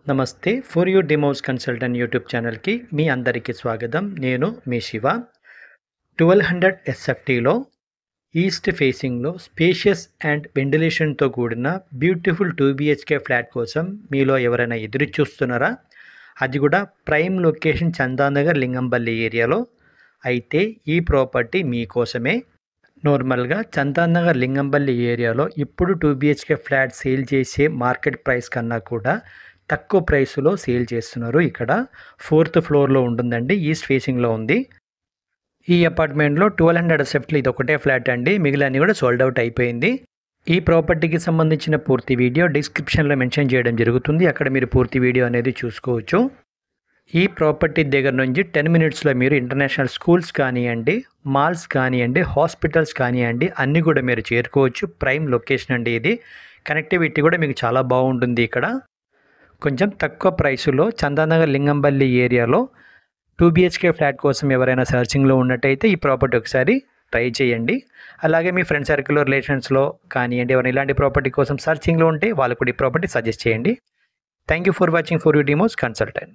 నమస్తే. For you demos consultant YouTube ఛానల్‌కి మీ అందరికీ స్వాగతం. నేను మీ శివ. 1200 ఎస్ఎఫ్టీలో ఈస్ట్ ఫేసింగ్‌లో స్పేషియస్ అండ్ వెంటిలేషన్‌తో కూడిన బ్యూటిఫుల్ 2 బీహెచ్‌కే ఫ్లాట్ కోసం మీలో ఎవరైనా ఎదురు చూస్తున్నారా? అది కూడా ప్రైమ్ లొకేషన్ చందానగర్ లింగంపల్లి ఏరియాలో. అయితే ఈ ప్రాపర్టీ మీకోసమే. నార్మల్‌గా చందానగర్ లింగంపల్లి ఏరియాలో ఇప్పుడు 2 బీహెచ్‌కే ఫ్లాట్ సేల్ చేసే మార్కెట్ ప్రైస్ కన్నా కూడా తక్కువ ప్రైస్‌లో సేల్ చేస్తున్నారు. ఇక్కడ 4థ్ ఫ్లోర్‌లో ఉంటుందండి. ఈస్ట్ ఫేసింగ్‌లో ఉంది. ఈ అపార్ట్మెంట్‌లో 1200 ఎస్ఎఫ్టీలో ఇదొక్కటే ఫ్లాట్ అండి. మిగిలినన్ని కూడా సోల్డ్ అవుట్ అయిపోయింది. ఈ ప్రాపర్టీకి సంబంధించిన పూర్తి వీడియో డిస్క్రిప్షన్‌లో మెన్షన్ చేయడం జరుగుతుంది. అక్కడ మీరు పూర్తి వీడియో అనేది చూసుకోవచ్చు. ఈ ప్రాపర్టీ దగ్గర నుంచి 10 మినిట్స్‌లో మీరు ఇంటర్నేషనల్ స్కూల్స్ కానియండి, మాల్స్ కానియండి, హాస్పిటల్స్ కానియండి అన్నీ కూడా మీరు చేరుకోవచ్చు. ప్రైమ్ లొకేషన్ అండి ఇది. కనెక్టివిటీ కూడా మీకు చాలా బాగుంటుంది ఇక్కడ. కొంచెం తక్కువ ప్రైసులో చందానగర్ లింగంపల్లి ఏరియాలో 2 బీహెచ్‌కే ఫ్లాట్ కోసం ఎవరైనా సర్చింగ్‌లో ఉన్నట్టయితే ఈ ప్రాపర్టీ ఒకసారి ట్రై చేయండి. అలాగే మీ ఫ్రెండ్ సర్కిల్‌లో, రిలేషన్స్‌లో కానియండి ఎవరైనా ఇలాంటి ప్రాపర్టీ కోసం సర్చింగ్‌లో ఉంటే వాళ్ళకు కూడా ఈ ప్రాపర్టీ సజెస్ట్ చేయండి. Thank you for watching for you demos consultant.